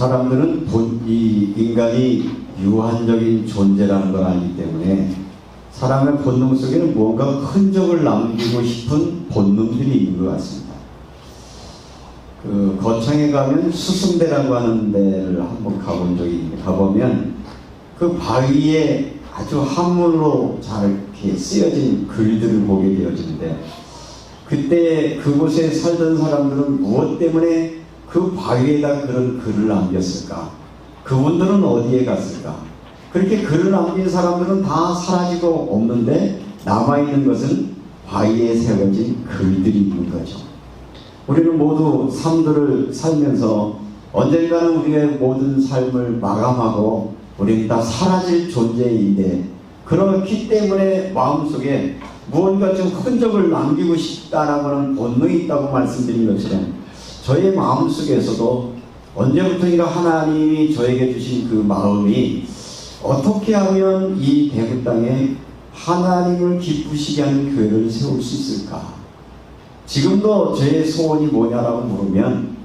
사람들은 이 인간이 유한적인 존재라는 걸 알기 때문에 사람의 본능 속에는 무언가 흔적을 남기고 싶은 본능들이 있는 것 같습니다. 그 거창에 가면 수승대라고 하는 데를 한번 가본 적이 있는데, 가보면 그 바위에 아주 한문으로 잘 이렇게 쓰여진 글들을 보게 되어지는데, 그때 그곳에 살던 사람들은 무엇 때문에 그 바위에다 그런 글을 남겼을까? 그분들은 어디에 갔을까? 그렇게 글을 남긴 사람들은 다 사라지고 없는데 남아있는 것은 바위에 새겨진 글들이 있는 거죠. 우리는 모두 삶들을 살면서 언젠가는 우리의 모든 삶을 마감하고 우리는 다 사라질 존재인데, 그렇기 때문에 마음속에 무언가 좀 흔적을 남기고 싶다라고 하는 본능이 있다고 말씀드린 것처럼, 저의 마음속에서도 언제부턴가 하나님이 저에게 주신 그 마음이 어떻게 하면 이 대구 땅에 하나님을 기쁘시게 하는 교회를 세울 수 있을까? 지금도 제 소원이 뭐냐라고 물으면,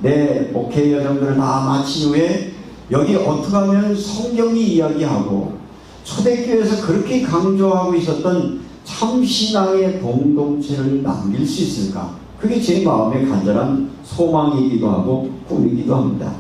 내 목회 여정들을 다 마친 후에 여기 어떻게 하면 성경이 이야기하고 초대교회에서 그렇게 강조하고 있었던 참신앙의 공동체를 남길 수 있을까? 그게 제 마음의 간절한 소망이기도 하고 꿈이기도 합니다.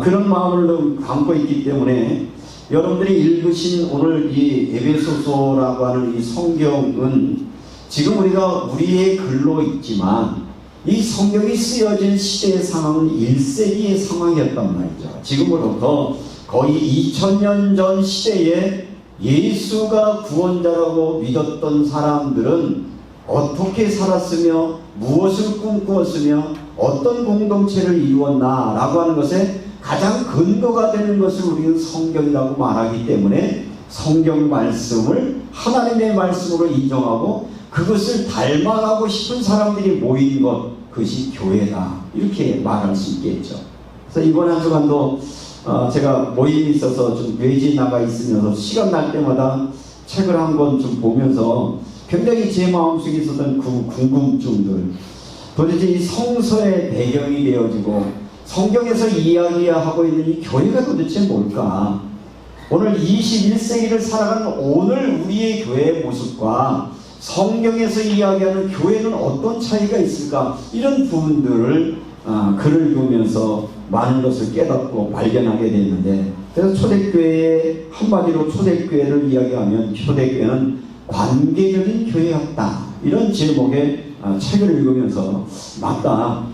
그런 마음을 담고 있기 때문에 여러분들이 읽으신 오늘 이 에베소서라고 하는 이 성경은 지금 우리가 우리의 글로 있지만 이 성경이 쓰여진 시대의 상황은 1세기의 상황이었단 말이죠. 지금으로부터 거의 2000년 전 시대에 예수가 구원자라고 믿었던 사람들은 어떻게 살았으며 무엇을 꿈꾸었으며 어떤 공동체를 이루었나 라고 하는 것에 가장 근거가 되는 것을 우리는 성경이라고 말하기 때문에 성경 말씀을 하나님의 말씀으로 인정하고 그것을 닮아가고 싶은 사람들이 모인 것, 그것이 교회다, 이렇게 말할 수 있겠죠. 그래서 이번 한 주간도 제가 모임이 있어서 좀 외지에 나가 있으면서 시간 날 때마다 책을 한 권 좀 보면서 굉장히 제 마음속에 있었던 그 궁금증들, 도대체 이 성서의 배경이 되어지고 성경에서 이야기하고 있는 이 교회가 도대체 뭘까? 오늘 21세기를 살아가는 오늘 우리의 교회의 모습과 성경에서 이야기하는 교회는 어떤 차이가 있을까? 이런 부분들을 글을 읽으면서 많은 것을 깨닫고 발견하게 됐는데, 그래서 초대교회의 한마디로 초대교회를 이야기하면 초대교회는 관계적인 교회였다, 이런 제목의 책을 읽으면서 맞다,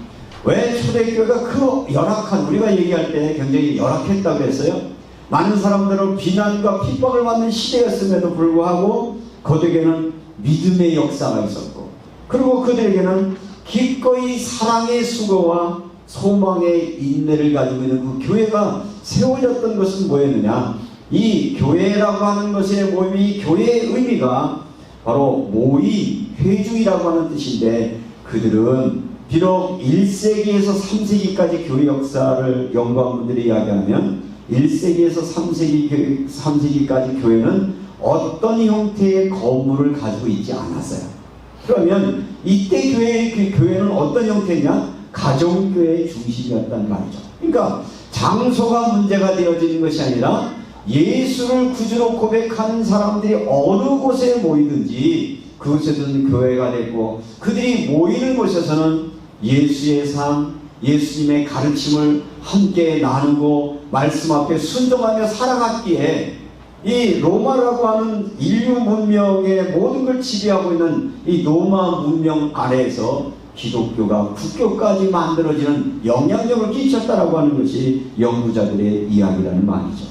왜 초대교회가 그 열악한, 우리가 얘기할 때 굉장히 열악했다고 했어요. 많은 사람들은 비난과 핍박을 받는 시대였음에도 불구하고 그들에게는 믿음의 역사가 있었고, 그리고 그들에게는 기꺼이 사랑의 수고와 소망의 인내를 가지고 있는 그 교회가 세워졌던 것은 뭐였느냐? 이 교회라고 하는 것의 모임이, 교회의 의미가 바로 모의, 회중이라고 하는 뜻인데, 그들은 비록 1세기에서 3세기까지 교회 역사를 연구한 분들이 이야기하면 1세기에서 3세기까지 교회는 어떤 형태의 건물을 가지고 있지 않았어요. 그러면 이때 교회는 어떤 형태냐? 가정교회의 중심이었단 말이죠. 그러니까 장소가 문제가 되어지는 것이 아니라 예수를 구주로 고백하는 사람들이 어느 곳에 모이든지 그곳에서는 교회가 됐고, 그들이 모이는 곳에서는 예수의 삶, 예수님의 가르침을 함께 나누고 말씀 앞에 순종하며 살아갔기에 이 로마라고 하는 인류 문명의 모든 걸 지배하고 있는 이 로마 문명 아래에서 기독교가 국교까지 만들어지는 영향력을 끼쳤다라고 하는 것이 연구자들의 이야기라는 말이죠.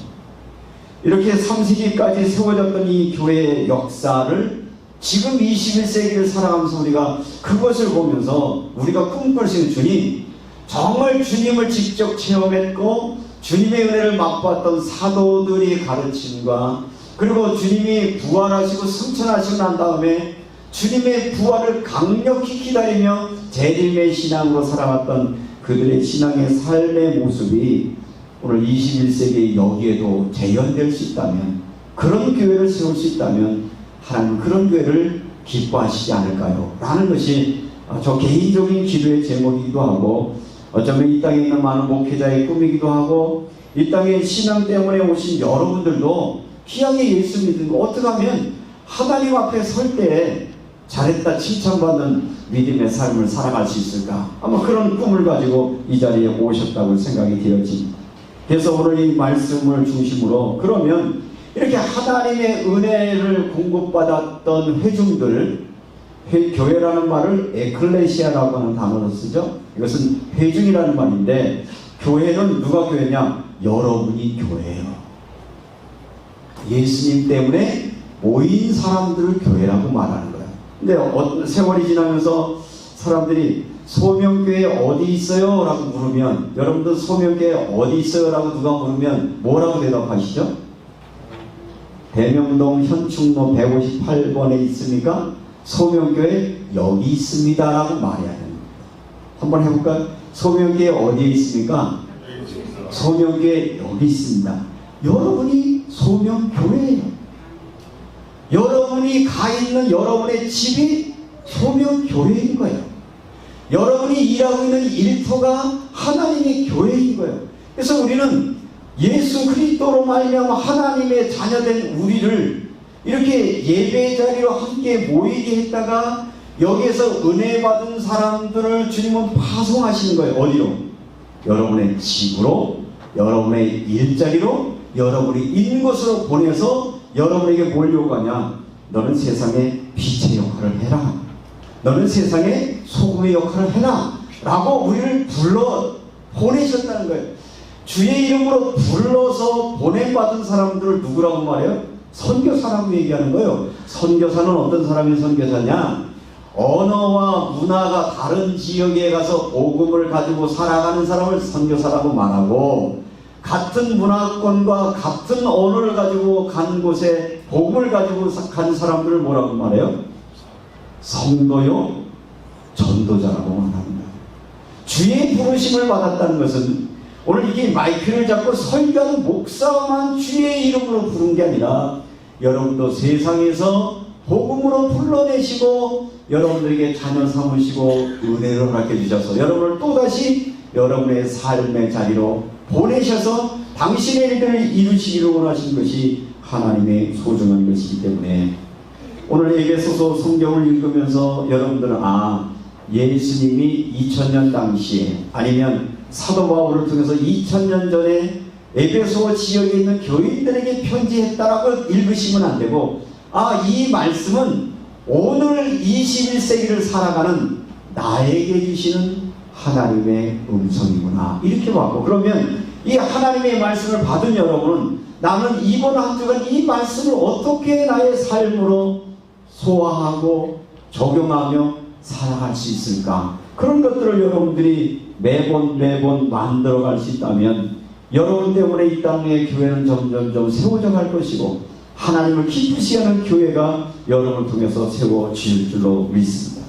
이렇게 3세기까지 세워졌던 이 교회의 역사를 지금 21세기를 살아가면서 우리가 그것을 보면서 우리가 꿈꿀 수 있는 주님, 정말 주님을 직접 체험했고 주님의 은혜를 맛봤던 사도들의 가르침과, 그리고 주님이 부활하시고 승천하시고 난 다음에 주님의 부활을 강력히 기다리며 재림의 신앙으로 살아갔던 그들의 신앙의 삶의 모습이 오늘 21세기 여기에도 재현될 수 있다면, 그런 교회를 세울 수 있다면 하나님 그런 교회를 기뻐하시지 않을까요? 라는 것이 저 개인적인 기도의 제목이기도 하고, 어쩌면 이 땅에 있는 많은 목회자의 꿈이기도 하고, 이 땅에 신앙 때문에 오신 여러분들도 귀하게 예수 믿고 어떻게 하면 하나님 앞에 설 때 잘했다 칭찬받는 믿음의 삶을 살아갈 수 있을까? 아마 그런 꿈을 가지고 이 자리에 오셨다고 생각이 되어집니다. 그래서 오늘 이 말씀을 중심으로, 그러면 이렇게 하나님의 은혜를 공급받았던 회중들, 교회라는 말을 에클레시아라고 하는 단어로 쓰죠. 이것은 회중이라는 말인데, 교회는 누가 교회냐? 여러분이 교회예요. 예수님 때문에 모인 사람들을 교회라고 말하는 거예요. 근데 세월이 지나면서 사람들이 소명교회 어디 있어요? 라고 물으면, 여러분들 소명교회 어디 있어요? 라고 누가 물으면 뭐라고 대답하시죠? 대명동 현충로 158번에 있습니까? 소명교회 여기 있습니다 라고 말해야 됩니다. 한번 해볼까요? 소명교회 어디에 있습니까? 소명교회 여기 있습니다. 여러분이 소명교회예요. 여러분이 가 있는 여러분의 집이 소명교회인 거예요. 여러분이 일하고 있는 일터가 하나님의 교회인 거예요. 그래서 우리는 예수 그리스도로 말미암아 하나님의 자녀된 우리를 이렇게 예배 자리로 함께 모이게 했다가, 여기에서 은혜 받은 사람들을 주님은 파송하시는 거예요. 어디로? 여러분의 집으로, 여러분의 일자리로, 여러분이 있는 곳으로 보내서 여러분에게 뭘 요구하냐? 너는 세상의 빛의 역할을 해라. 너는 세상의 소금의 역할을 해라. 라고 우리를 불러 보내셨다는 거예요. 주의 이름으로 불러서 보냄받은 사람들을 누구라고 말해요? 선교사라고 얘기하는 거예요. 선교사는 어떤 사람이 선교사냐? 언어와 문화가 다른 지역에 가서 복음을 가지고 살아가는 사람을 선교사라고 말하고, 같은 문화권과 같은 언어를 가지고 간 곳에 복음을 가지고 간 사람들을 뭐라고 말해요? 성도요, 전도자라고 말합니다. 주의 부르심을 받았다는 것은, 오늘 이게 마이크를 잡고 설교하는 목사만 주의 이름으로 부른 게 아니라, 여러분도 세상에서 복음으로 불러내시고 여러분들에게 자녀 삼으시고 은혜를 허락해 주셔서 여러분을 또다시 여러분의 삶의 자리로 보내셔서 당신의 일들을 이루시기를 원하신 것이 하나님의 소중한 것이기 때문에, 오늘 에베소서 성경을 읽으면서 여러분들은 예수님이 2000년 당시에, 아니면 사도 바울을 통해서 2000년 전에 에베소 지역에 있는 교인들에게 편지했다라고 읽으시면 안 되고, 이 말씀은 오늘 21세기를 살아가는 나에게 주시는 하나님의 음성이구나, 이렇게 봤고, 그러면 이 하나님의 말씀을 받은 여러분은, 나는 이번 한 주간 이 말씀을 어떻게 나의 삶으로 소화하고 적용하며 살아갈 수 있을까? 그런 것들을 여러분들이 매번 만들어갈 수 있다면, 여러분 때문에 이 땅의 교회는 점점 세워져 갈 것이고, 하나님을 기쁘시게 하는 교회가 여러분을 통해서 세워질 줄로 믿습니다.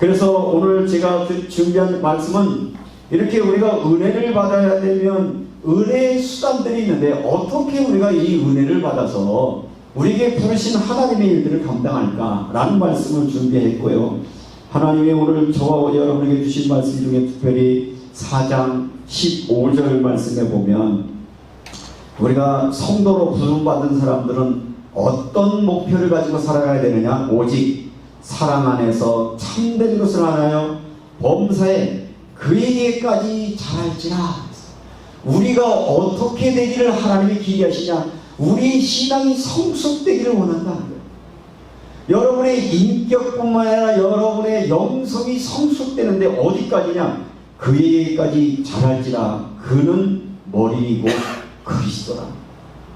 그래서 오늘 제가 준비한 말씀은, 이렇게 우리가 은혜를 받아야 되면 은혜의 수단들이 있는데, 어떻게 우리가 이 은혜를 받아서 우리에게 부르신 하나님의 일들을 감당할까? 라는 말씀을 준비했고요. 하나님이 오늘 저와 여러분에게 주신 말씀 중에 특별히 4장 15절 말씀에 보면, 우리가 성도로 부름받은 사람들은 어떤 목표를 가지고 살아가야 되느냐? 오직 사랑 안에서 참된 것을 하나요 범사에 그에게까지 잘할지라. 우리가 어떻게 되기를 하나님이 기대하시냐? 우리 신앙이 성숙되기를 원한다는 거예요. 여러분의 인격뿐만 아니라 여러분의 영성이 성숙되는데 어디까지냐? 그에게까지 잘할지라. 그는 머리이고 그리스도라.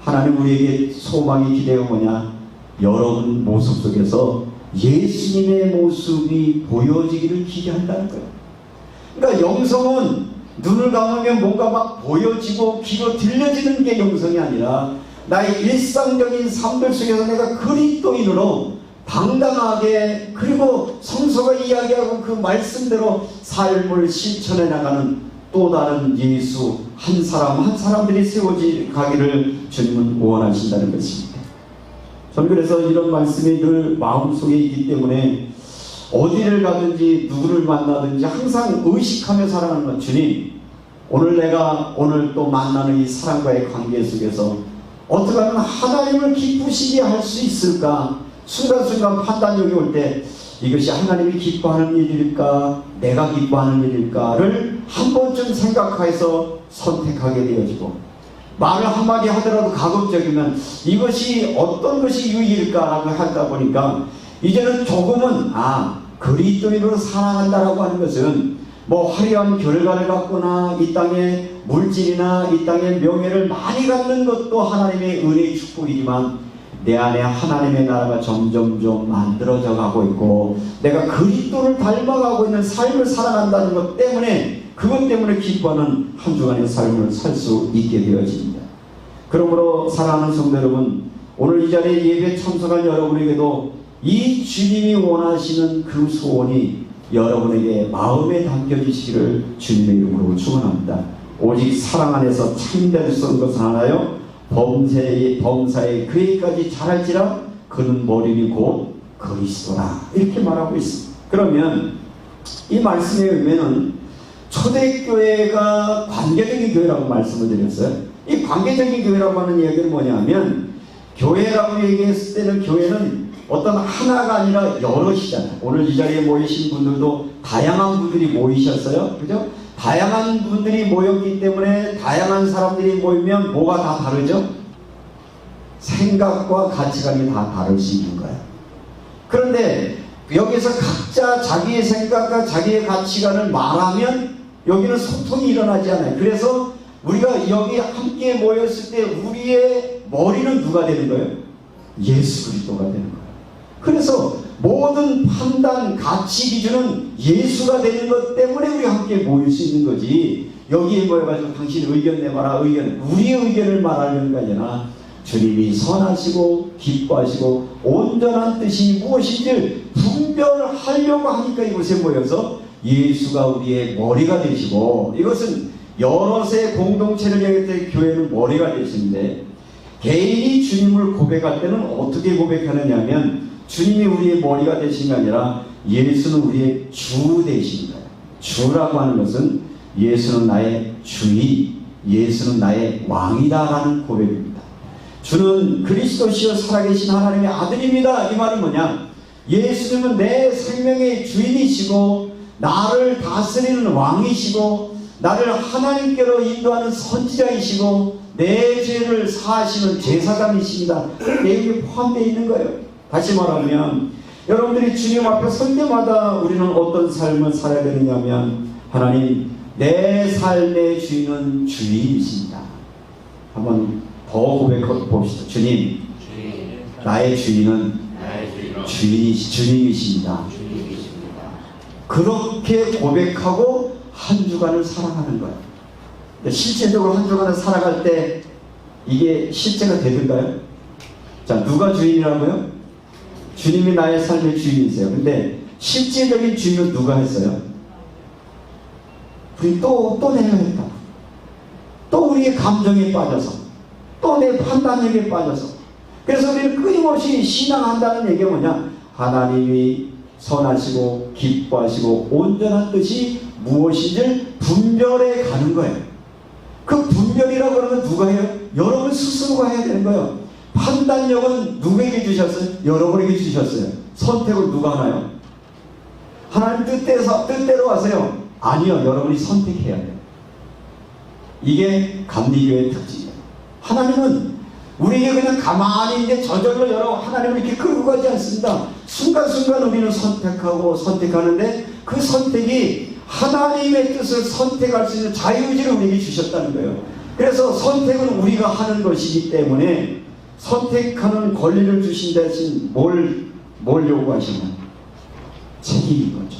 하나님 우리에게 소망이 기대가 뭐냐? 여러분 모습 속에서 예수님의 모습이 보여지기를 기대한다는 거예요. 그러니까 영성은 눈을 감으면 뭔가 막 보여지고 귀로 들려지는 게 영성이 아니라, 나의 일상적인 삶들 속에서 내가 그리스도인으로 당당하게, 그리고 성서가 이야기하고 그 말씀대로 삶을 실천해 나가는 또 다른 예수 한 사람 한 사람들이 세워지 가기를 주님은 원하신다는 것입니다. 저는 그래서 이런 말씀이 늘 마음속에 있기 때문에, 어디를 가든지 누구를 만나든지 항상 의식하며 살아가는 것. 주님, 오늘 내가 오늘 또 만나는 이 사람과의 관계 속에서 어떻게 하면 하나님을 기쁘시게 할 수 있을까? 순간순간 판단력이 올 때 이것이 하나님이 기뻐하는 일일까? 내가 기뻐하는 일일까를 한 번쯤 생각해서 선택하게 되어지고, 말을 한마디 하더라도 가급적이면 이것이 어떤 것이 유익일까라고 하다 보니까 이제는 조금은 그리스도인으로 살아간다라고 하는 것은 뭐 화려한 결과를 갖거나 이 땅의 물질이나 이 땅의 명예를 많이 갖는 것도 하나님의 은혜의 축복이지만 내 안에 하나님의 나라가 점점점 만들어져 가고 있고 내가 그리스도를 닮아가고 있는 삶을 살아간다는 것 때문에, 그것 때문에 기뻐하는 한 주간의 삶을 살 수 있게 되어집니다. 그러므로 사랑하는 성도 여러분, 오늘 이 자리에 예배 참석한 여러분에게도 이 주님이 원하시는 그 소원이 여러분에게 마음에 담겨지시기를 주님의 이름으로 축원합니다. 오직 사랑 안에서 참된 것은 하나요? 범사에 그에까지 자랄지라 그는 머리니 곧 그리스도라, 이렇게 말하고 있습니다. 그러면 이 말씀의 의미는 초대교회가 관계적인 교회라고 말씀을 드렸어요. 이 관계적인 교회라고 하는 이야기는 뭐냐면, 교회라고 얘기했을 때는 교회는 어떤 하나가 아니라 여럿이잖아요. 오늘 이 자리에 모이신 분들도 다양한 분들이 모이셨어요. 그죠? 다양한 분들이 모였기 때문에 다양한 사람들이 모이면 뭐가 다 다르죠? 생각과 가치관이 다 다를 수 있는 거예요. 그런데 여기서 각자 자기의 생각과 자기의 가치관을 말하면 여기는 소통이 일어나지 않아요. 그래서 우리가 여기 함께 모였을 때 우리의 머리는 누가 되는 거예요? 예수 그리스도가 되는 거예요. 그래서 모든 판단, 가치 기준은 예수가 되는 것 때문에 우리가 함께 모일 수 있는 거지, 여기에 모여가지고 당신 의견 내봐라, 우리의 의견을 말하려는 게 아니라 주님이 선하시고 기뻐하시고 온전한 뜻이 무엇인지 분별하려고 하니까 이곳에 모여서 예수가 우리의 머리가 되시고, 이것은 여럿의 공동체를 얘기할 때 교회는 머리가 되시는데, 개인이 주님을 고백할 때는 어떻게 고백하느냐 하면 주님이 우리의 머리가 되신 게 아니라 예수는 우리의 주 되신 거예요. 주라고 하는 것은 예수는 나의 주인, 예수는 나의 왕이다라는 고백입니다. 주는 그리스도시요 살아계신 하나님의 아들입니다. 이 말은 뭐냐? 예수님은 내 생명의 주인이시고 나를 다스리는 왕이시고 나를 하나님께로 인도하는 선지자이시고 내 죄를 사하시는 제사장이십니다. 그 내용이 포함되어 있는 거예요. 다시 말하면 여러분들이 주님 앞에 설 때마다 우리는 어떤 삶을 살아야 되느냐면, 하나님, 내 삶의 주인은 주님이십니다. 한번 더 고백해 봅시다. 주님, 나의 주인은 주님이십니다. 그렇게 고백하고 한 주간을 살아가는 거예요. 실제적으로 한 주간을 살아갈 때 이게 실제가 되던가요? 자, 누가 주인이라고요? 주님이 나의 삶의 주인이세요. 근데 실제적인 주인은 누가 했어요? 우리 또 내가 했다. 또 우리의 감정에 빠져서, 또 내 판단력에 빠져서. 그래서 우리는 끊임없이 신앙한다는 얘기가 뭐냐? 하나님이 선하시고 기뻐하시고 온전한 뜻이 무엇인지 분별해 가는 거예요. 그 분별이라고 하는 건 누가 해요? 여러분 스스로가 해야 되는 거예요. 판단력은 누구에게 주셨어요? 여러분에게 주셨어요. 선택을 누가 하나요? 하나님 뜻대로 하세요. 아니요, 여러분이 선택해야 돼요. 이게 감리교의 특징이에요. 하나님은 우리에게 그냥 가만히 있는데 저절로 여러분 하나님을 이렇게 끌고 가지 않습니다. 순간순간 우리는 선택하고 선택하는데 그 선택이 하나님의 뜻을 선택할 수 있는 자유의지를 우리에게 주셨다는 거예요. 그래서 선택은 우리가 하는 것이기 때문에 선택하는 권리를 주신 대신 뭘 요구하시냐? 책임인 거죠.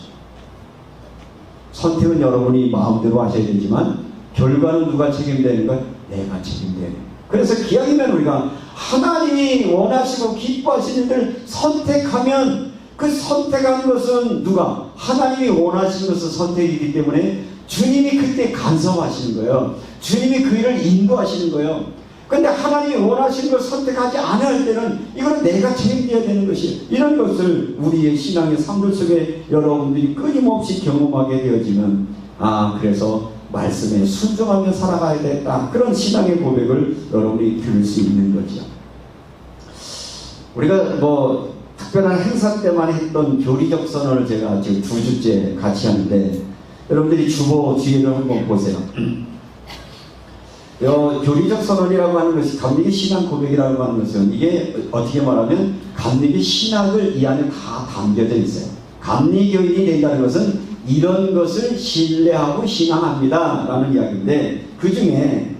선택은 여러분이 마음대로 하셔야 되지만 결과는 누가 책임되는 거예요? 내가 책임되는 거예요. 그래서 기왕이면 우리가 하나님이 원하시고 기뻐하시는 일을 선택하면 그 선택한 것은 누가? 하나님이 원하시는 것은 선택이기 때문에 주님이 그때 간섭하시는 거예요. 주님이 그 일을 인도하시는 거예요. 근데 하나님이 원하시는 걸 선택하지 않을 때는 이건 내가 책임져야 되는 것이에요. 이런 것을 우리의 신앙의 삶들 속에 여러분들이 끊임없이 경험하게 되어지면, 그래서 말씀에 순종하며 살아가야 됐다, 그런 신앙의 고백을 여러분이 들을 수 있는 거죠. 우리가 특별한 행사 때만 했던 교리적 선언을 제가 지금 2주째 같이 하는데, 여러분들이 주보 뒤에를 한번 보세요. 교리적 선언이라고 하는 것이 감리교 신앙 고백이라고 하는 것은, 이게 어떻게 말하면 감리교 신학을 이 안에 다 담겨져 있어요. 감리교인이 된다는 것은 이런 것을 신뢰하고 신앙합니다 라는 이야기인데, 그 중에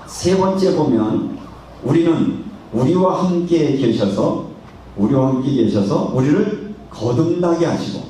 세 번째 보면, 우리는 우리와 함께 계셔서 우리를 거듭나게 하시고,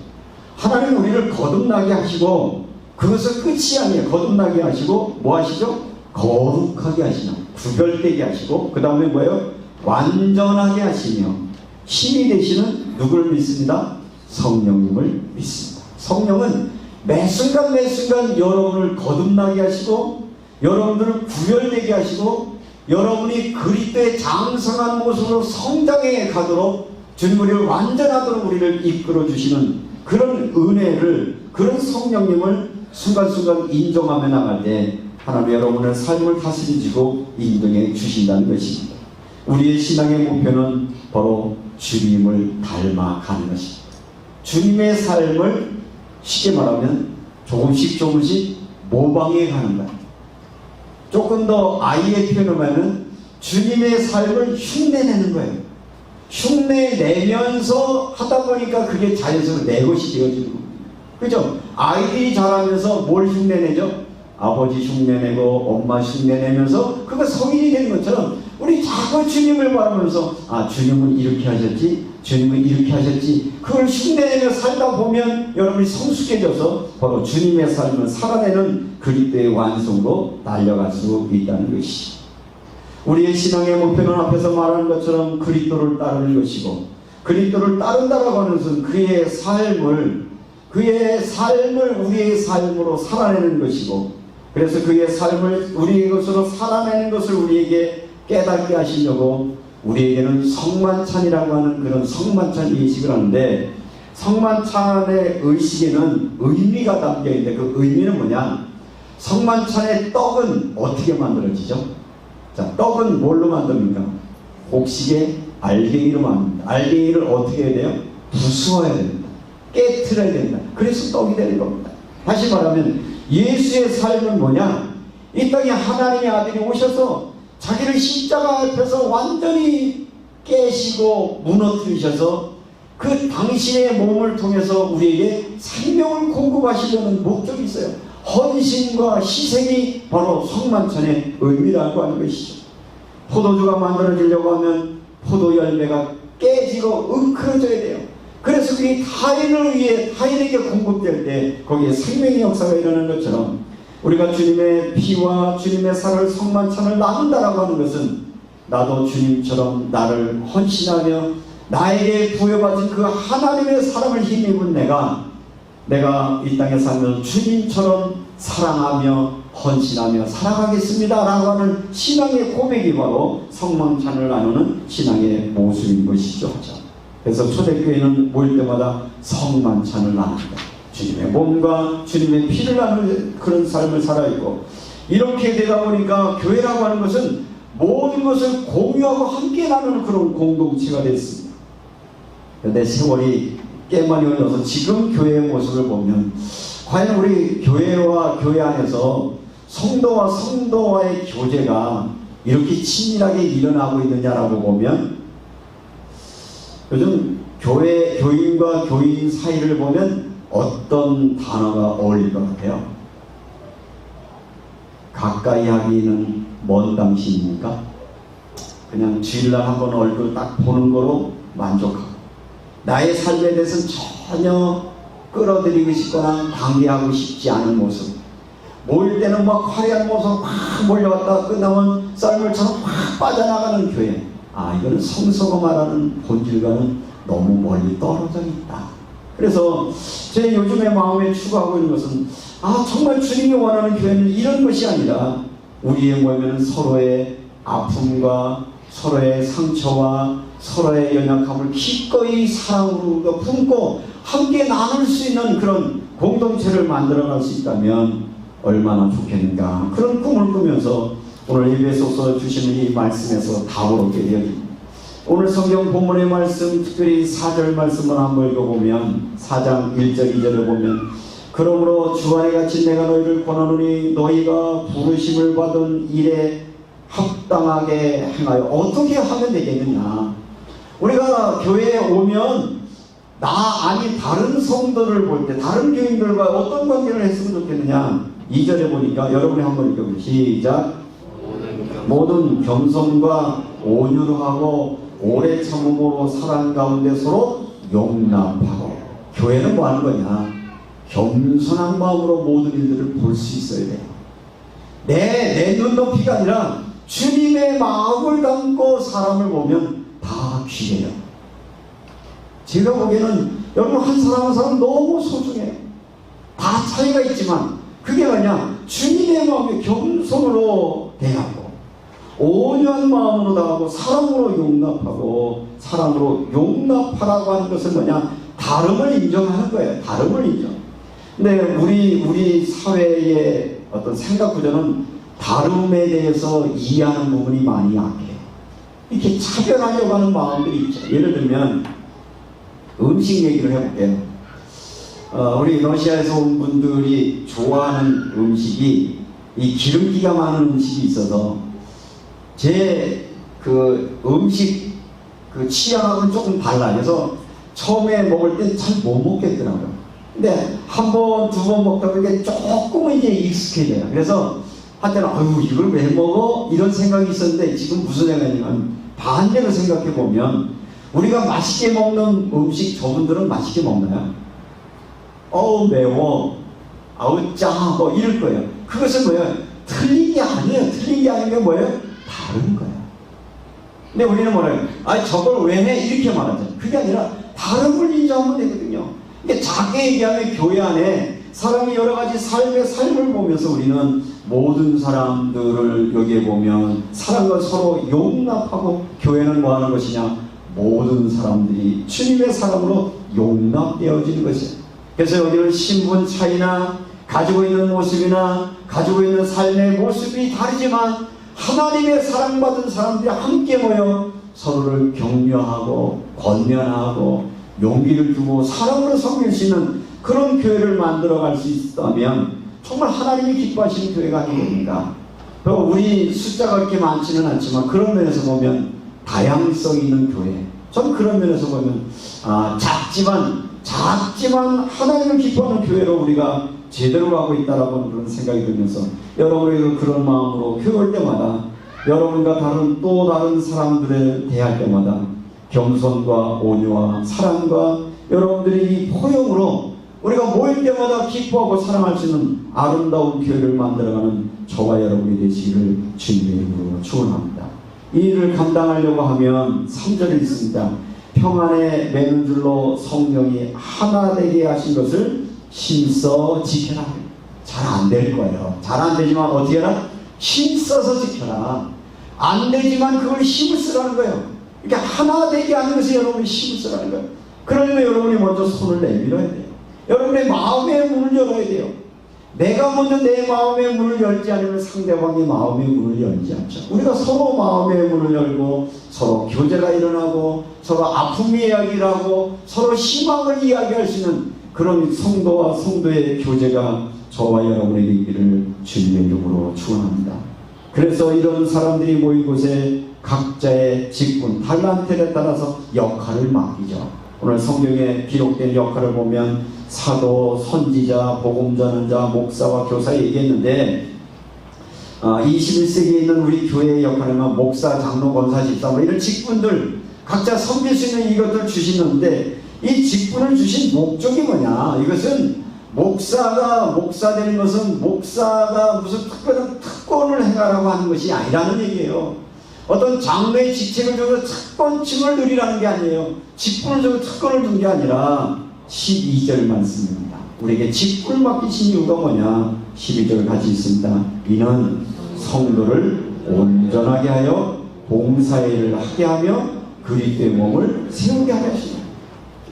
하나님 우리를 거듭나게 하시고, 그것은 끝이 아니에요. 거듭나게 하시고 뭐 하시죠? 거룩하게 하시며 구별되게 하시고, 그 다음에 뭐예요? 완전하게 하시며 힘이 되시는 누구를 믿습니다? 성령님을 믿습니다. 성령은 매 순간 매 순간 여러분을 거듭나게 하시고, 여러분들을 구별되게 하시고, 여러분이 그리스도의 장성한 모습으로 성장해 가도록, 주님 우리를 완전하도록 우리를 이끌어 주시는 그런 은혜를, 그런 성령님을 순간순간 인정하며 나갈 때 하나님 여러분의 삶을 다스리시고 인정해 주신다는 것입니다. 우리의 신앙의 목표는 바로 주님을 닮아가는 것입니다. 주님의 삶을 쉽게 말하면 조금씩 모방해 가는 것. 조금 더 아이의 표현을 하면 주님의 삶을 흉내내는 거예요. 흉내내면서 하다 보니까 그게 자연스럽게 내 것이 되어지는 겁니다. 그죠? 아이들이 자라면서 뭘 흉내내죠? 아버지 흉내내고 엄마 흉내내면서 그거 성인이 되는 것처럼, 우리 자꾸 주님을 바라면서 주님은 이렇게 하셨지, 주님은 이렇게 하셨지, 그걸 흉내내며 살다 보면 여러분이 성숙해져서 바로 주님의 삶을 살아내는 그리스도의 완성으로 달려갈 수 있다는 것이죠. 우리의 신앙의 목표는 앞에서 말한 것처럼 그리스도를 따르는 것이고, 그리스도를 따른다라고 하는 것은 그의 삶을 우리의 삶으로 살아내는 것이고, 그래서 그의 삶을 우리의 것으로 살아내는 것을 우리에게 깨닫게 하시려고 우리에게는 성만찬이라고 하는 그런 성만찬 의식을 하는데, 성만찬의 의식에는 의미가 담겨 있는데, 그 의미는 뭐냐? 성만찬의 떡은 어떻게 만들어지죠? 자, 떡은 뭘로 만듭니까? 곡식의 알갱이로 만듭니다. 알갱이를 어떻게 해야 돼요? 부수어야 됩니다. 깨트려야 된다. 그래서 떡이 되는 겁니다. 다시 말하면 예수의 삶은 뭐냐? 이 땅에 하나님의 아들이 오셔서 자기를 십자가 앞에서 완전히 깨시고 무너뜨리셔서 그 당신의 몸을 통해서 우리에게 생명을 공급하시려는 목적이 있어요. 헌신과 희생이 바로 성만찬의 의미라고 하는 것이죠. 포도주가 만들어지려고 하면 포도 열매가 깨지고 엉클어져야 돼요. 그래서 그게 타인을 위해 타인에게 공급될 때 거기에 생명의 역사가 일어나는 것처럼, 우리가 주님의 피와 주님의 살을 성만찬을 나눈다라고 하는 것은, 나도 주님처럼 나를 헌신하며 나에게 부여받은 그 하나님의 사랑을 힘입은 내가 이 땅에 살면서 주님처럼 사랑하며 헌신하며 살아가겠습니다 라고 하는 신앙의 고백이 바로 성만찬을 나누는 신앙의 모습인 것이죠. 그래서 초대교회는 모일 때마다 성만찬을 나눕니다. 주님의 몸과 주님의 피를 나누는 그런 삶을 살아있고, 이렇게 되다 보니까 교회라고 하는 것은 모든 것을 공유하고 함께 나누는 그런 공동체가 됐습니다. 그런데 세월이 꽤 많이 흘러서 지금 교회의 모습을 보면, 과연 우리 교회와 교회 안에서 성도와 성도와의 교제가 이렇게 친밀하게 일어나고 있느냐라고 보면, 요즘 교인과 교인 사이를 보면 어떤 단어가 어울릴 것 같아요? 가까이 하기는 먼 당신입니까? 그냥 주일날 한번 얼굴 딱 보는 거로 만족하고, 나의 삶에 대해서는 전혀 끌어들이고 싶거나 관계하고 싶지 않은 모습, 모일 때는 막 화려한 모습으로 막 몰려왔다가 끝나면 썰물처럼 막 빠져나가는 교회. 이거는 성서가 말하는 본질과는 너무 멀리 떨어져 있다. 그래서 제 요즘에 마음에 추구하고 있는 것은 정말 주님이 원하는 교회는 이런 것이 아니라 우리의 모임에는 서로의 아픔과 서로의 상처와 서로의 연약함을 기꺼이 사랑으로 품고 함께 나눌 수 있는 그런 공동체를 만들어갈 수 있다면 얼마나 좋겠는가. 그런 꿈을 꾸면서 오늘 예배소서 주시는 이 말씀에서 답을 얻게 되어집니다. 오늘 성경 본문의 말씀, 특별히 4절 말씀을 한번 읽어보면 4장 1절 2절을 보면 그러므로 주안에 갇힌 내가 너희를 권하노니 너희가 부르심을 받은 일에 합당하게 행하여. 어떻게 하면 되겠느냐. 우리가 교회에 오면 나 아닌 다른 성도를 볼 때 다른 교인들과 어떤 관계를 했으면 좋겠느냐. 2절에 보니까 여러분이 한번 읽어보세요. 시작. 모든 겸손과 온유로 하고 오래 참음으로 사랑 가운데 서로 용납하고. 교회는 뭐 하는 거냐. 겸손한 마음으로 모든 일들을 볼 수 있어야 돼요. 내 눈높이가 아니라 주님의 마음을 담고 사람을 보면 다 귀해요. 제가 보기에는 여러분 한 사람 한 사람 너무 소중해요. 다 차이가 있지만 그게 뭐냐. 주님의 마음에 겸손으로 대하고 온유한 마음으로 다하고 사랑으로 용납하고. 사랑으로 용납하라고 하는 것은 뭐냐. 다름을 인정하는 거예요. 다름을 인정. 근데 우리 사회의 어떤 생각 구조는 다름에 대해서 이해하는 부분이 많이 약해요. 이렇게 차별하려고 하는 마음들이 있죠. 예를 들면 음식 얘기를 해볼게요. 우리 러시아에서 온 분들이 좋아하는 음식이 이 기름기가 많은 음식이 있어서 제 그 음식 그 취향하고는 조금 달라요. 그래서 처음에 먹을 때 잘 못 먹겠더라고요. 근데 한 번, 두 번 먹다 보니까 조금은 이제 익숙해져요. 그래서 한때는 이걸 왜 먹어? 이런 생각이 있었는데 지금 무슨 생각이냐면 반대로 생각해 보면 우리가 맛있게 먹는 음식 저분들은 맛있게 먹나요? 매워. 짜. 뭐 이럴 거예요. 그것은 뭐예요? 틀린 게 아니에요. 틀린 게 아닌 게 뭐예요? 다른 거예요. 근데 우리는 뭐래요? 저걸 왜 해? 이렇게 말하잖아요. 그게 아니라 다름을 인정하면 되거든요. 그러니까 작게 얘기하면 교회 안에 사람이 여러 가지 삶을 보면서 우리는 모든 사람들을 여기에 보면 사람과 서로 용납하고. 교회는 뭐 하는 것이냐? 모든 사람들이 주님의 사람으로 용납되어지는 것이에요. 그래서 여기는 신분 차이나 가지고 있는 모습이나 가지고 있는 삶의 모습이 다르지만 하나님의 사랑받은 사람들이 함께 모여 서로를 격려하고 권면하고 용기를 주고 사랑으로 섬길 수 있는 그런 교회를 만들어갈 수 있다면 정말 하나님이 기뻐하시는 교회가 아니겠는가. 우리 숫자가 그렇게 많지는 않지만 그런 면에서 보면 다양성 있는 교회. 전 그런 면에서 보면 작지만 하나님을 기뻐하는 교회로 우리가 제대로 가고 있다라고 그런 생각이 들면서 여러분에게 그런 마음으로 교회 올 때마다 여러분과 또 다른 사람들을 대할 때마다 겸손과 온유와 사랑과 여러분들이 이 포용으로 우리가 모일 때마다 기뻐하고 사랑할 수 있는 아름다운 교회를 만들어가는 저와 여러분이 되시기를 주님의 이름으로 축원합니다. 이 일을 감당하려고 하면 3절이 있습니다. 평안에 매는 줄로 성령이 하나 되게 하신 것을 힘써 지켜라. 잘 안 될 거예요. 잘 안 되지만 어떻게 해라? 힘써서 지켜라. 안 되지만 그걸 힘을 쓰라는 거예요. 그러니까 하나 되게 하는 것이 여러분이 힘을 쓰라는 거예요. 그러려면 여러분이 먼저 손을 내밀어야 돼요. 여러분의 마음의 문을 열어야 돼요. 내가 먼저 내 마음의 문을 열지 않으면 상대방의 마음의 문을 열지 않죠. 우리가 서로 마음의 문을 열고 서로 교제가 일어나고 서로 아픔 이야기를 하고 서로 희망을 이야기할 수 있는 그런 성도와 성도의 교제가 저와 여러분에게 있기를 주님의 이름으로 축원합니다. 그래서 이런 사람들이 모인 곳에 각자의 직분, 달란트에 따라서 역할을 맡기죠. 오늘 성경에 기록된 역할을 보면 사도, 선지자, 복음 전하자, 목사와 교사 얘기했는데 21세기에 있는 우리 교회의 역할은 목사, 장로, 권사, 집사 이런 직분들 각자 섬길 수 있는 이것들 주시는데 이 직분을 주신 목적이 뭐냐? 이것은 목사가 목사 되는 것은 목사가 무슨 특별한 특권을 행하라고 하는 것이 아니라는 얘기예요. 어떤 장로의 직책을 줘서 특권층을 누리라는 게 아니에요. 직분을 줘서 특권을 준 게 아니라 12절 말씀입니다. 우리에게 직분을 맡기신 이유가 뭐냐? 12절 같이 있습니다. 이는 성도를 온전하게 하여 봉사일을 하게 하며 그리스도의 몸을 세우게 하려 하시니,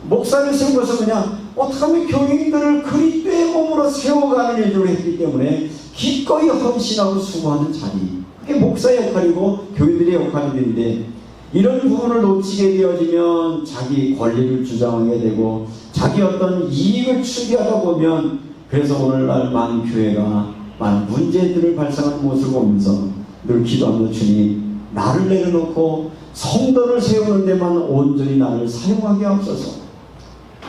목사를 세운 것은 그냥 어떻게 하면 교인들을 그리스도의 몸으로 세워가는 일을 했기 때문에 기꺼이 헌신하고 수고하는 자리, 그게 목사의 역할이고 교인들의 역할인데, 이런 부분을 놓치게 되어지면 자기 권리를 주장하게 되고 자기 어떤 이익을 추구하다 보면, 그래서 오늘날 많은 교회가 많은 문제들을 발생하는 모습을 보면서 늘 기도하며 주님, 나를 내려놓고 성도를 세우는 데만 온전히 나를 사용하게 하옵소서.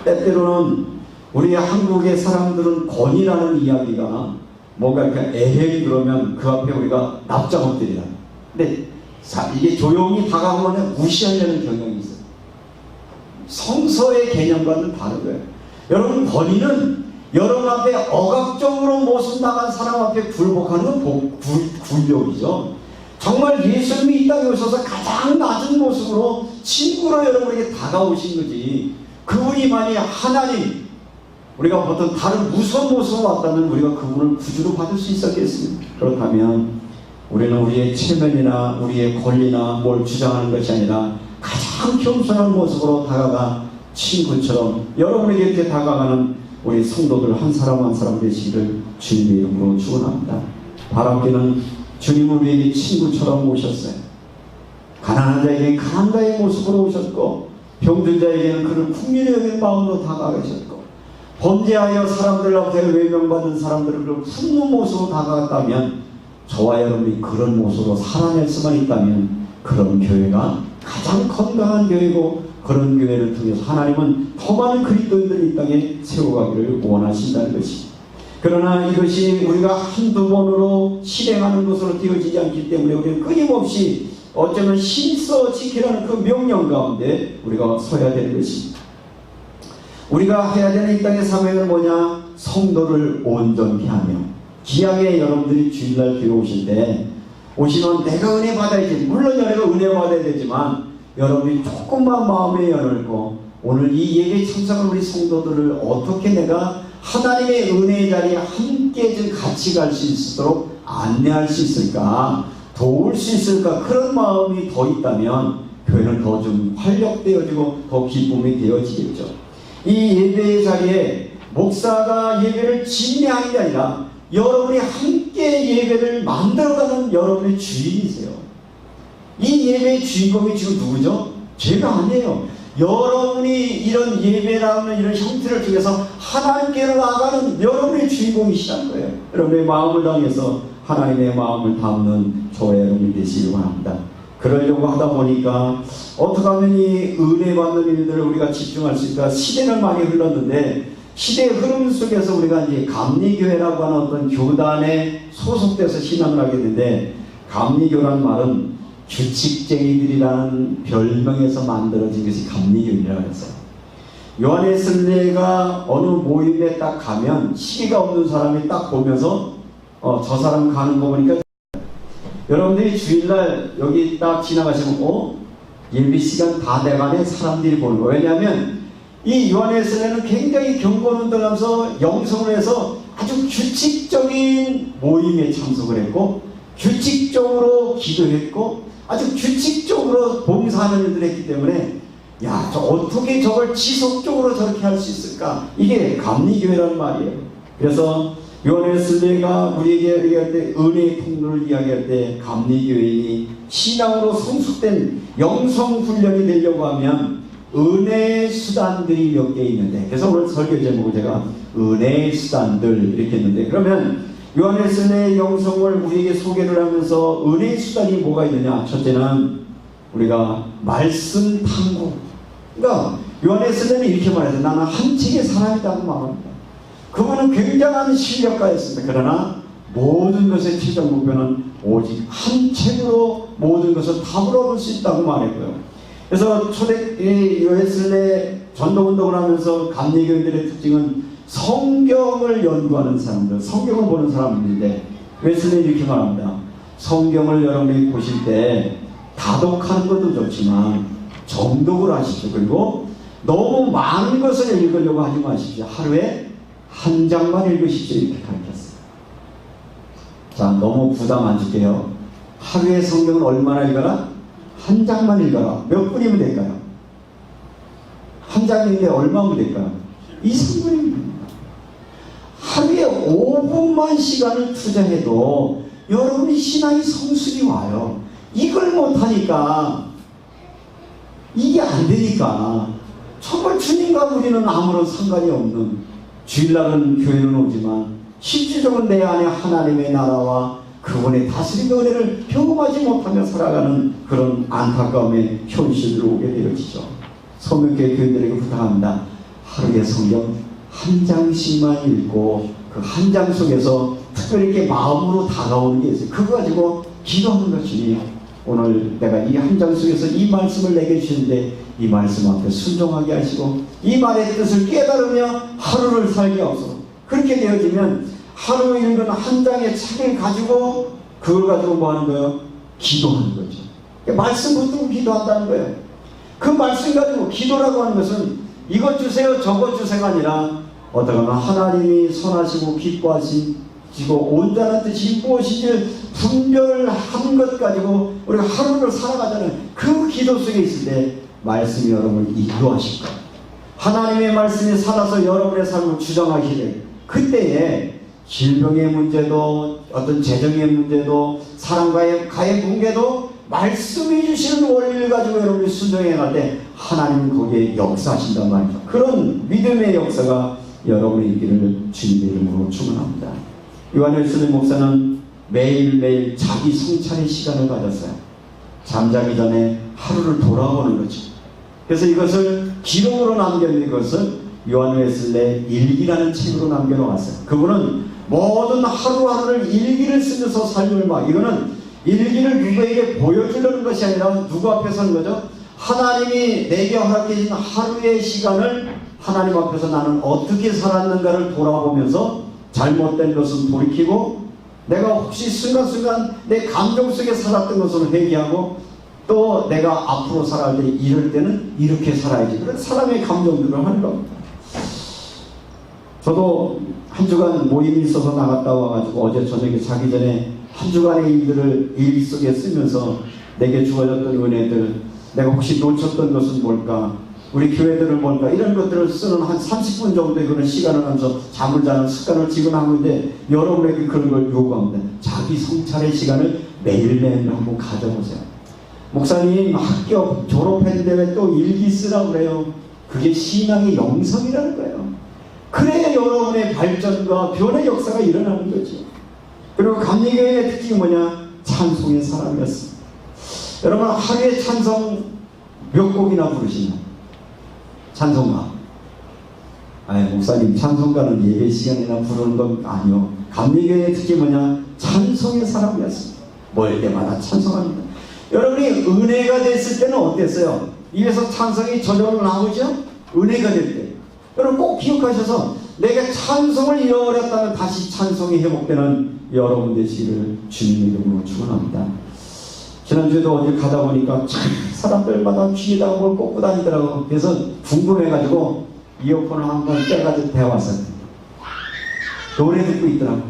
때때로는 우리 한국의 사람들은 권위라는 이야기가 뭔가 이렇게 에헤이 그러면 그 앞에 우리가 납작 엎드리라. 근데 이게 조용히 다가오면 무시하려는 경향이 있어요. 성서의 개념과는 다른 거예요. 여러분, 권위는 여러분 앞에 억압적으로 모습 나간 사람 앞에 굴복하는 굴욕이죠. 정말 예수님이 이 땅에 오셔서 가장 낮은 모습으로 친구로 여러분에게 다가오신 거지, 그분이 만약 하나님, 우리가 보통 다른 무서운 모습으로 왔다면 우리가 그분을 구주로 받을 수 있었겠습니까? 그렇다면 우리는 우리의 체면이나 우리의 권리나 뭘 주장하는 것이 아니라 가장 겸손한 모습으로 다가가 친구처럼 여러분에게 이렇게 다가가는 우리 성도들 한 사람 한 사람 되시기를 주님의 이름으로 축원합니다. 바람기는 주님은 우리에게 친구처럼 오셨어요. 가난한 자에게는 가난한 자의 모습으로 오셨고, 병든 자에게는 그를 국민의 여긴 마음으로 다가가셨고, 범죄하여 사람들 앞에 외면받은 사람들을 그 품는 모습으로 다가갔다면, 저와 여러분이 그런 모습으로 살아낼 수만 있다면 그런 교회가 가장 건강한 교회고, 그런 교회를 통해서 하나님은 더 많은 그리스도인들을 이 땅에 세워가기를 원하신다는 것입니다. 그러나 이것이 우리가 한두 번으로 실행하는 것으로 되어지지 않기 때문에 우리는 끊임없이 어쩌면 힘써 지키라는 그 명령 가운데 우리가 서야 되는 것입니다. 우리가 해야 되는 이 땅의 사명은 뭐냐? 성도를 온전히 하며, 귀하게 여러분들이 주일날 교회 오실 때 오시면 내가 은혜 받아야지, 물론 여러분가 은혜 받아야 되지만 여러분이 조금만 마음에 열고 오늘 이 예배 참석한 우리 성도들을 어떻게 내가 하나님의 은혜의 자리에 함께 좀 같이 갈 수 있도록 안내할 수 있을까, 도울 수 있을까, 그런 마음이 더 있다면 교회는 더 좀 활력되어지고 더 기쁨이 되어지겠죠. 이 예배의 자리에 목사가 예배를 진행하는 게 아니라 여러분이 함께 예배를 만들어가는 여러분의 주인이세요. 이 예배의 주인공이 지금 누구죠? 제가 아니에요. 여러분이 이런 예배라는 이런 형태를 통해서 하나님께로 나아가는 여러분의 주인공이시라는 거예요. 여러분의 마음을 당해서 하나님의 마음을 담는 저와 여러분이 되시기 바랍니다. 그러려고 하다 보니까 어떻게 하면 이 은혜 받는 일들을 우리가 집중할 수 있을까? 시대는 많이 흘렀는데 시대의 흐름 속에서 우리가 이제 감리교회라고 하는 어떤 교단에 소속돼서 신앙을 하게 되는데, 감리교라는 말은 규칙쟁이들이라는 별명에서 만들어진 것이 감리교회라고 했어요. 요한의 순례가 어느 모임에 딱 가면 시기가 없는 사람이 딱 보면서 저 사람 가는 거 보니까, 여러분들이 주일날 여기 딱 지나가시면 예배 시간 다 돼가네 사람들이 보는 거예요. 왜냐하면 이 요한의 순례는 굉장히 경건운동을 하면서 영성을 해서 아주 규칙적인 모임에 참석을 했고, 규칙적으로 기도했고, 아주 규칙적으로 봉사하는 일들을 했기 때문에 야, 저 어떻게 저걸 지속적으로 저렇게 할 수 있을까? 이게 감리교회라는 말이에요. 그래서 요한의 순례가 우리에게 얘기할 때 은혜의 통로를 이야기할 때 감리교회인이 신앙으로 성숙된 영성훈련이 되려고 하면 은혜의 수단들이 몇 개 있는데, 그래서 오늘 설교 제목을 제가 은혜의 수단들 이렇게 했는데, 그러면 요한의 순례의 영성을 우리에게 소개를 하면서 은혜의 수단이 뭐가 있느냐? 첫째는 우리가 말씀 탐구. 그러니까 요한의 순례는 이렇게 말해서 나는 한 책의 사람이라고 말합니다. 그분은 굉장한 실력가였습니다. 그러나 모든 것의 최종 목표는 오직 한 책으로 모든 것을 답을 얻을 수 있다고 말했고요. 그래서 초대 요한의 순례 전도운동을 하면서 감리교인들의 특징은 성경을 연구하는 사람들, 성경을 보는 사람들인데, 웨슬리는 이렇게 말합니다. 성경을 여러분이 보실 때 다독하는 것도 좋지만 정독을 하시죠. 그리고 너무 많은 것을 읽으려고 하지 마십시오. 하루에 한 장만 읽으십시오. 이렇게 가르쳤어요. 자, 너무 부담 안 줄게요. 하루에 성경을 얼마나 읽어라? 한 장만 읽어라. 몇 분이면 될까요? 한 장인데 얼마면 될까요? 2, 3분입니다. 하루에 5분만 시간을 투자해도 여러분이 신앙의 성숙이 와요. 이걸 못하니까, 이게 안 되니까 정말 주님과 우리는 아무런 상관이 없는, 주일날은 교회는 오지만 실질적으로 내 안에 하나님의 나라와 그분의 다스림의 은혜를 경험하지 못하며 살아가는 그런 안타까움의 현실로 오게 되어지죠. 소명교회 교인들에게 부탁합니다. 하루에 성경 한 장씩만 읽고 그 한 장 속에서 특별히 이렇게 마음으로 다가오는 게 있어요. 그거 가지고 기도하는 것이, 오늘 내가 이 한 장 속에서 이 말씀을 내게 주시는데 이 말씀 앞에 순종하게 하시고 이 말의 뜻을 깨달으며 하루를 살게 하소서. 그렇게 되어지면 하루 읽은 한 장의 책을 가지고 그걸 가지고 뭐 하는 거예요? 기도하는 거죠. 말씀 붙들고 기도한다는 거예요. 그 말씀 가지고 기도라고 하는 것은 이것 주세요 저것 주세요가 아니라 어떠하면 하나님이 선하시고 기뻐하시고 온전한 뜻이 무엇인지 분별한 것 가지고 우리가 하루를 살아가자는 그 기도 속에 있을 때 말씀이 여러분을 인도하실 거예요. 하나님의 말씀이 살아서 여러분의 삶을 주장하게 될 그때에 질병의 문제도 어떤 재정의 문제도 사랑과의 가의 붕괴도 말씀이 주시는 원리를 가지고 여러분이 순종해 갈 때 하나님은 거기에 역사하신단 말이죠. 그런 믿음의 역사가 여러분의 있기를 주님의 이름으로 축원합니다. 요한일서 목사는 매일매일 자기 성찰의 시간을 가졌어요. 잠자기 전에 하루를 돌아보는 거죠. 그래서 이것을 기록으로 남겨놓은 것을 요한웨슬레의 일기라는 책으로 남겨놓았어요. 그분은 모든 하루하루를 일기를 쓰면서 삶을 이거는 일기를 누구에게 보여주려는 것이 아니라 누구 앞에 서는 거죠? 하나님이 내게 허락해 주신 하루의 시간을 하나님 앞에서 나는 어떻게 살았는가를 돌아보면서 잘못된 것은 돌이키고 내가 혹시 순간순간 내 감정 속에 살았던 것을 회개하고 또 내가 앞으로 살아갈 때 이럴 때는 이렇게 살아야지. 그런 사람의 감정들을 하는 겁니다. 저도 한 주간 모임이 있어서 나갔다 와가지고 어제 저녁에 자기 전에 한 주간의 일들을 일 속에 쓰면서 내게 주어졌던 은혜들, 내가 혹시 놓쳤던 것은 뭘까, 우리 교회들은 뭘까, 이런 것들을 쓰는 한 30분 정도의 그런 시간을 하면서 잠을 자는 습관을 지금 하고 있는데 여러분에게 그런 걸 요구합니다. 자기 성찰의 시간을 매일매일 한번 가져보세요. 목사님 학교 졸업했는데 왜 또 일기 쓰라고 그래요? 그게 신앙의 영성이라는 거예요. 그래야 여러분의 발전과 변의 역사가 일어나는 거죠. 그리고 감리교회의 특징이 뭐냐? 찬송의 사람이었습니다. 여러분 하루에 찬송 몇 곡이나 부르시나요? 찬송가. 목사님 찬송가는 예배 시간이나 부르는 건 아니요. 감리교회의 특징이 뭐냐? 찬송의 사람이었습니다. 뭘 때마다 찬송합니다. 여러분이 은혜가 됐을 때는 어땠어요? 입에서 찬송이 저절로 나오죠? 은혜가 될 때. 여러분 꼭 기억하셔서 내가 찬송을 잃어버렸다면 다시 찬송이 회복되는 여러분 되시기를 주님의 이름으로 축원합니다. 지난주에도 어디 가다 보니까 참 사람들마다 귀에다가 뭘 꽂고 다니더라고. 그래서 궁금해가지고 이어폰을 한번 떼가지고 배워왔어요. 노래 듣고 있더라고.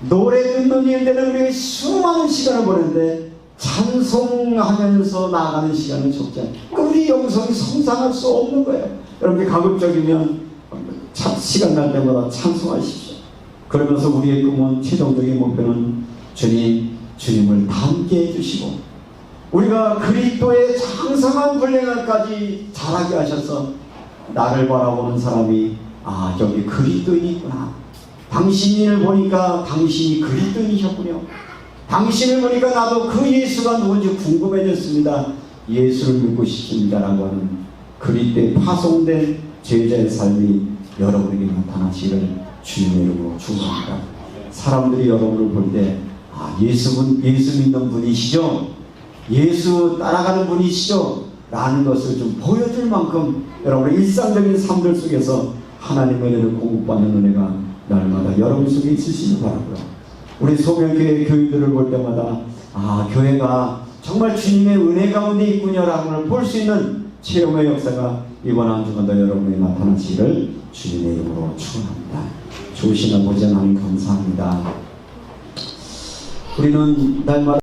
노래 듣는 일대는 우리가 수많은 시간을 보냈는데 찬송하면서 나가는 시간은 적지 않아요. 우리 영성이 성장할 수 없는 거예요. 여러분이 가급적이면 시간 날 때마다 찬송하십시오. 그러면서 우리의 꿈은, 최종적인 목표는 주님을 닮게 해주시고 우리가 그리스도의 장성한 분량까지 자라게 하셔서 나를 바라보는 사람이 저기 그리스도인이 있구나. 당신을 보니까 당신이 그리스도인이셨군요. 당신을 보니까 나도 그 예수가 누군지 궁금해졌습니다. 예수를 믿고 싶습니다 라고 하는 그리스도의 파송된 제자의 삶이 여러분에게 나타나시기를 주님의 이름으로 축원합니다. 사람들이 여러분을 볼 때 예수 믿는 분이시죠? 예수 따라가는 분이시죠? 라는 것을 좀 보여줄 만큼 여러분의 일상적인 삶들 속에서 하나님의 은혜를 공급받는 은혜가 날마다 여러분 속에 있으시길 바라고요. 우리 소명교회 교인들을 볼 때마다 교회가 정말 주님의 은혜 가운데 있군요라는 걸 볼 수 있는 체험의 역사가 이번 한 주간도 여러분이 나타나시기를 주님의 이름으로 축원합니다. 좋으신 아버지 하나님 감사합니다. 우리는 날마다